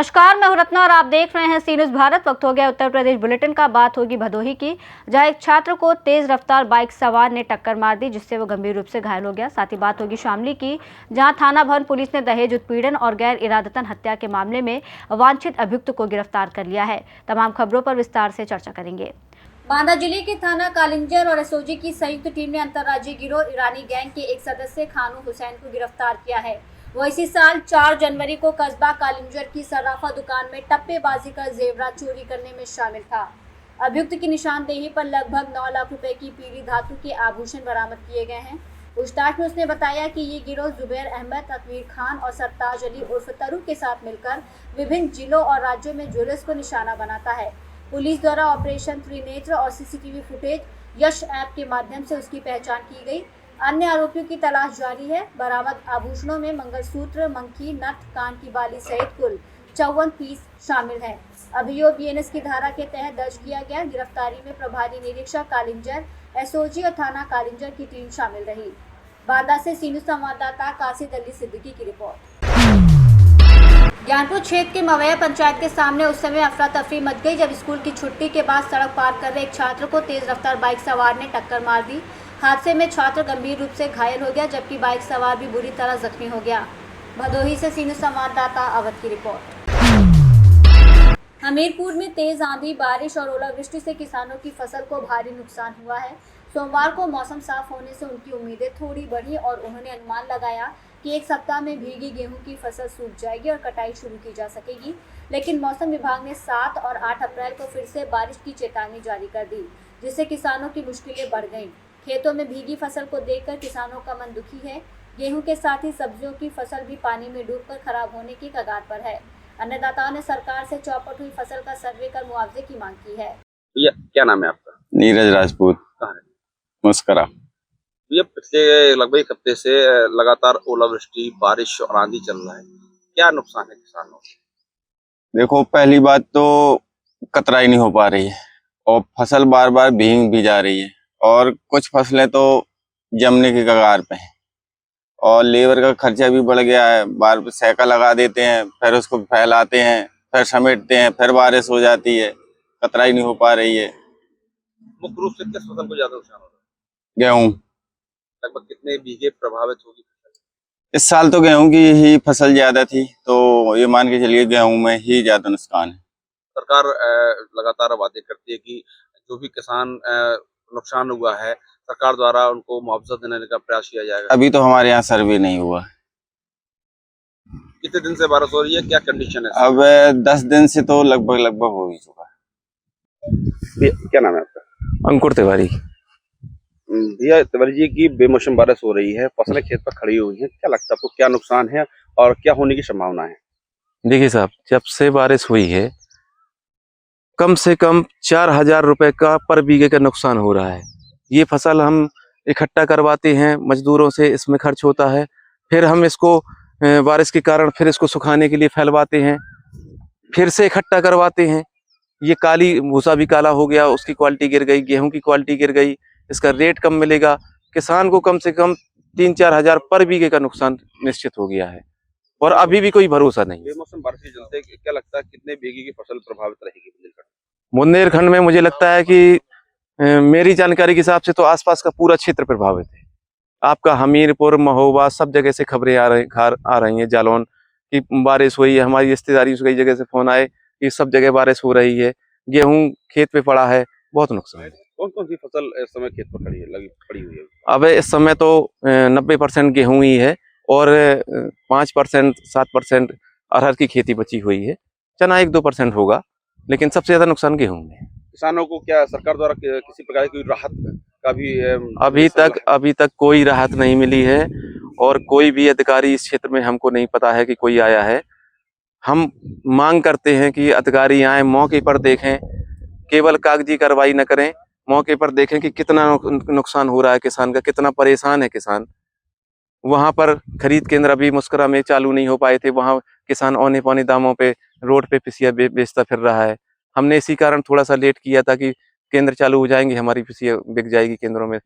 नमस्कार, मैं हूं रत्ना और आप देख रहे हैं सी न्यूज़ भारत। वक्त हो गया उत्तर प्रदेश बुलेटिन का। बात होगी भदोही की, जहां एक छात्र को तेज रफ्तार बाइक सवार ने टक्कर मार दी, जिससे वो गंभीर रूप से घायल हो गया। साथ ही बात होगी शामली की, जहां थाना भवन पुलिस ने दहेज उत्पीड़न और गैर इरादतन हत्या के मामले में वांछित अभियुक्त को गिरफ्तार कर लिया है। तमाम खबरों पर विस्तार से चर्चा करेंगे। बांदा जिले के थाना कालिंजर और एसओजी की संयुक्त टीम ने अंतर्राज्यीय गिरोह ईरानी गैंग के एक सदस्य खानू हुसैन को गिरफ्तार किया है। वो इसी साल 4 जनवरी को कस्बा कालिंजर की सर्राफा दुकान में टप्पेबाजी कर जेवरात चोरी करने में शामिल था। अभियुक्त की निशानदेही पर लगभग 9 लाख रुपए की पीली धातु के आभूषण बरामद किए गए हैं। पूछताछ में उसने बताया कि ये गिरोह जुबैर अहमद, तकवीर खान और सरताज अली उर्फ तरु के साथ मिलकर विभिन्न जिलों और राज्यों में ज्वेलर्स को निशाना बनाता है। पुलिस द्वारा ऑपरेशन त्रिनेत्र और सीसीटीवी फुटेज यश ऐप के माध्यम से उसकी पहचान की गई। अन्य आरोपियों की तलाश जारी है। बरामद आभूषणों में मंगलसूत्र, मंकी, नथ, कान की बाली सहित कुल 54 पीस शामिल हैं। अभियोग बीएनएस की धारा के तहत दर्ज किया गया। गिरफ्तारी में प्रभारी निरीक्षक कालिंजर, एसओजी और थाना कालिंजर की टीम शामिल रही। बांदा से सी न्यूज़ संवाददाता कासिद अली सिद्दीकी की रिपोर्ट। ज्ञानपुर क्षेत्र के मवैया पंचायत के सामने उस समय अफरा तफरी मच गई जब स्कूल की छुट्टी के बाद सड़क पार कर रहे एक छात्र को तेज रफ्तार बाइक सवार ने टक्कर मार दी। हादसे में छात्र गंभीर रूप से घायल हो गया, जबकि बाइक सवार भी बुरी तरह जख्मी हो गया। भदोही से सी न्यूज़ संवाददाता अवध की रिपोर्ट। हमीरपुर में तेज आंधी, बारिश और ओलावृष्टि से किसानों की फसल को भारी नुकसान हुआ है। सोमवार को मौसम साफ होने से उनकी उम्मीदें थोड़ी बढ़ी और उन्होंने अनुमान लगाया कि एक सप्ताह में भीगी गेहूं की फसल सूख जाएगी और कटाई शुरू की जा सकेगी। लेकिन मौसम विभाग ने 7 और 8 अप्रैल को फिर से बारिश की चेतावनी जारी कर दी, जिससे किसानों की मुश्किलें बढ़ गईं। खेतों में भीगी फसल को देखकर किसानों का मन दुखी है। गेहूं के साथ ही सब्जियों की फसल भी पानी में डूबकर खराब होने की कगार पर है। अन्नदाताओं ने सरकार से चौपट हुई फसल का सर्वे कर मुआवजे की मांग की है। क्या नाम है आपका? नीरज राजपूत, मुस्करा। ये पिछले लगभग एक हफ्ते से लगातार ओलावृष्टि, बारिश और आंधी चल रहा है। क्या नुकसान है किसानों को? देखो, पहली बात तो कतराई नहीं हो पा रही है और फसल बार बार भीग भी जा रही है और कुछ फसलें तो जमने की कगार पे हैं और लेबर का खर्चा भी बढ़ गया है। बार बार सैका लगा देते हैं, फिर उसको फैलाते हैं, फिर समेटते हैं, फिर बारिश हो जाती है। कतराई नहीं हो पा रही है। मुख्य रूप से किस फसल को ज्यादा नुकसान हो रहा है? गेहूं। लगभग कितने बीघे प्रभावित होगी फसल? इस साल तो गेहूं की ही फसल ज्यादा थी, तो ये मान के चलिए गेहूं में ही ज्यादा नुकसान है। सरकार लगातार वादे करती है कि जो भी किसान नुकसान हुआ है, सरकार द्वारा उनको मुआवजा देने का प्रयास किया जाएगा। अभी तो हमारे यहाँ सर्वे नहीं हुआ। कितने दिन से बारिश हो रही है, क्या कंडीशन है? अब 10 दिन से तो लगभग हो ही चुका है। क्या नाम है आपका? अंकुर तिवारी। भैया, तिवारी जी की बेमौसम बारिश हो रही है, फसलें खेत पर खड़ी हुई हैं, क्या लगता है आपको, क्या नुकसान है और क्या होने की संभावना है? देखिए साहब, जब से बारिश हुई है कम से कम 4,000 रुपए का पर बीघे का नुकसान हो रहा है। ये फसल हम इकट्ठा करवाते हैं मजदूरों से, इसमें खर्च होता है, फिर हम इसको बारिश के कारण फिर इसको सुखाने के लिए फैलवाते हैं, फिर से इकट्ठा करवाते हैं। ये काली भूसा भी काला हो गया, उसकी क्वालिटी गिर गई, गेहूं की क्वालिटी गिर गई, इसका रेट कम मिलेगा। किसान को कम से कम 3-4 हजार पर बीघे का नुकसान निश्चित हो गया है और अभी भी कोई भरोसा नहीं। बेमौसम बारिश के चलते क्या लगता है कितने बीघे की फसल प्रभावित रहेगी बुंदेलखंड में? मुझे लगता है कि मेरी जानकारी के हिसाब से तो आसपास का पूरा क्षेत्र प्रभावित है। आपका हमीरपुर, महोबा, सब जगह से खबरें आ रही हैं जालौन की बारिश हुई है। हमारी रिश्तेदारी से कई जगह से फोन आए कि सब जगह बारिश हो रही है, गेहूं खेत पे पड़ा है, बहुत नुकसान है। कौन कौन सी फसल इस समय खेत पर पड़ी हुई है? अब इस समय तो 90% गेहूं ही है और 5% 7% अरहर की खेती बची हुई है। चना 1-2% होगा, लेकिन सबसे ज्यादा नुकसान गेहूं में है। किसानों को क्या सरकार द्वारा किसी प्रकार की राहत का भी अभी तक कोई राहत नहीं मिली है और कोई भी अधिकारी इस क्षेत्र में हमको नहीं पता है कि कोई आया है। हम मांग करते हैं कि अधिकारी आए, मौके पर देखें, केवल कागजी कार्रवाई न करें, मौके पर देखें कि कितना नुकसान हो रहा है किसान का, कितना परेशान है किसान। वहां पर खरीद केंद्र अभी मुस्करा में चालू नहीं हो पाए थे, वहां किसान औने पौने दामों पे रोड पे पिसिया बेचता फिर रहा है। हमने इसी कारण थोड़ा सा लेट किया था कि केंद्र चालू हो जाएंगे, हमारी पिसिया बिक जाएगी केंद्रों में,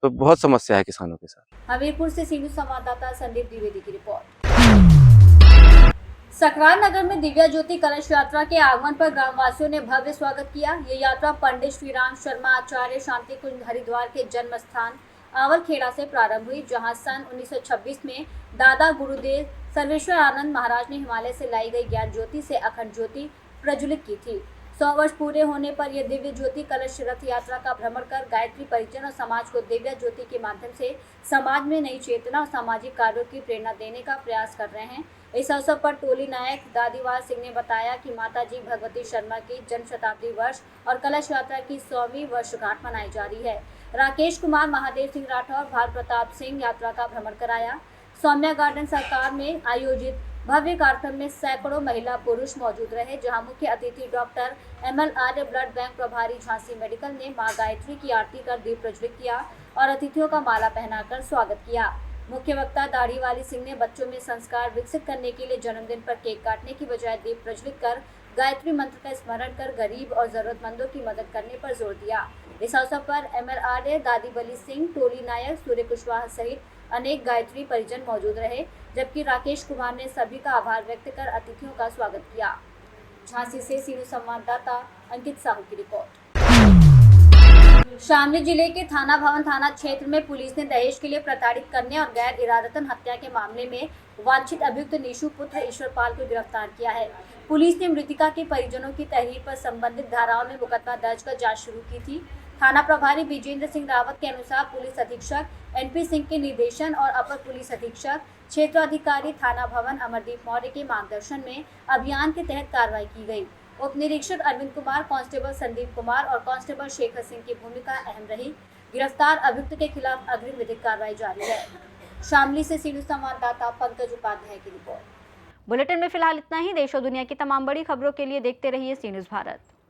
तो बहुत समस्या है किसानों के साथ। हमीरपुर से सी न्यूज़ संवाददाता संदीप द्विवेदी की रिपोर्ट। सकरार नगर में दिव्या ज्योति कलश यात्रा के आगमन पर ग्रामवासियों ने भव्य स्वागत किया। ये यात्रा पंडित श्रीराम शर्मा आचार्य शांति कुंज हरिद्वार के जन्म स्थान आवलखेड़ा से प्रारंभ हुई, जहां सन 1926 में दादा गुरुदेव सर्वेश्वर आनंद महाराज ने हिमालय से लाई गई ज्ञान ज्योति से अखंड ज्योति प्रज्वलित की थी। 100 वर्ष पूरे होने पर यह दिव्य ज्योति कलश रथ यात्रा का भ्रमण कर गायत्री परिजन और समाज को दिव्य ज्योति के माध्यम से समाज में नई चेतना और सामाजिक कार्यों की प्रेरणा देने का प्रयास कर रहे हैं। इस अवसर पर टोली नायक दादीवाल सिंह ने बताया कि माताजी भगवती शर्मा की जन्म शताब्दी वर्ष और कलश यात्रा की 100वीं वर्षगांठ मनाई जा रही है। राकेश कुमार, महादेव सिंह राठौर, भार प्रताप सिंह यात्रा का भ्रमण कराया। सौम्या गार्डन सरकार में आयोजित भव्य कार्यक्रम में सैकड़ों महिला पुरुष मौजूद रहे, जहां मुख्य अतिथि डॉक्टर ML आर्य ब्लड बैंक प्रभारी झांसी मेडिकल ने मां गायत्री की आरती कर दीप प्रज्वलित किया और अतिथियों का माला पहनाकर स्वागत किया। मुख्य वक्ता दाढ़ी वाली सिंह ने बच्चों में संस्कार विकसित करने के लिए जन्मदिन पर केक काटने की बजाय दीप प्रज्वलित कर गायत्री मंत्र का स्मरण कर गरीब और जरूरतमंदों की मदद करने पर जोर दिया। इस अवसर पर ML आर्य, दादी बली सिंह, टोली नायक, सूर्य कुशवाहा सहित अनेक गायत्री परिजन मौजूद रहे, जबकि राकेश कुमार ने सभी का आभार व्यक्त कर अतिथियों का स्वागत किया। झांसी से सीनू संवाददाता अंकित साहू की रिपोर्ट। शामली जिले के थाना भवन थाना क्षेत्र में पुलिस ने दहेज के लिए प्रताड़ित करने और गैर इरादतन हत्या के मामले में वांछित अभियुक्त निशु पुत्र ईश्वरपाल को गिरफ्तार किया है। पुलिस ने मृतिका के परिजनों की तहरीर पर संबंधित धाराओं में मुकदमा दर्ज कर जांच शुरू की थी। थाना प्रभारी विजेंद्र सिंह रावत के अनुसार पुलिस अधीक्षक NP सिंह के निर्देशन और अपर पुलिस अधीक्षक क्षेत्राधिकारी थाना भवन अमरदीप मौर्य के मार्गदर्शन में अभियान के तहत कार्रवाई की गई। उप निरीक्षक अरविंद कुमार, कांस्टेबल संदीप कुमार और कांस्टेबल शेखर सिंह की भूमिका अहम रही। गिरफ्तार अभियुक्त के खिलाफ अग्रिम विधिक कार्रवाई जारी है। शामली से सीनू संवाददाता पंकज उपाध्याय की रिपोर्ट। बुलेटिन में फिलहाल इतना ही। देश और दुनिया की तमाम बड़ी खबरों के लिए देखते रहिए सी न्यूज़ भारत।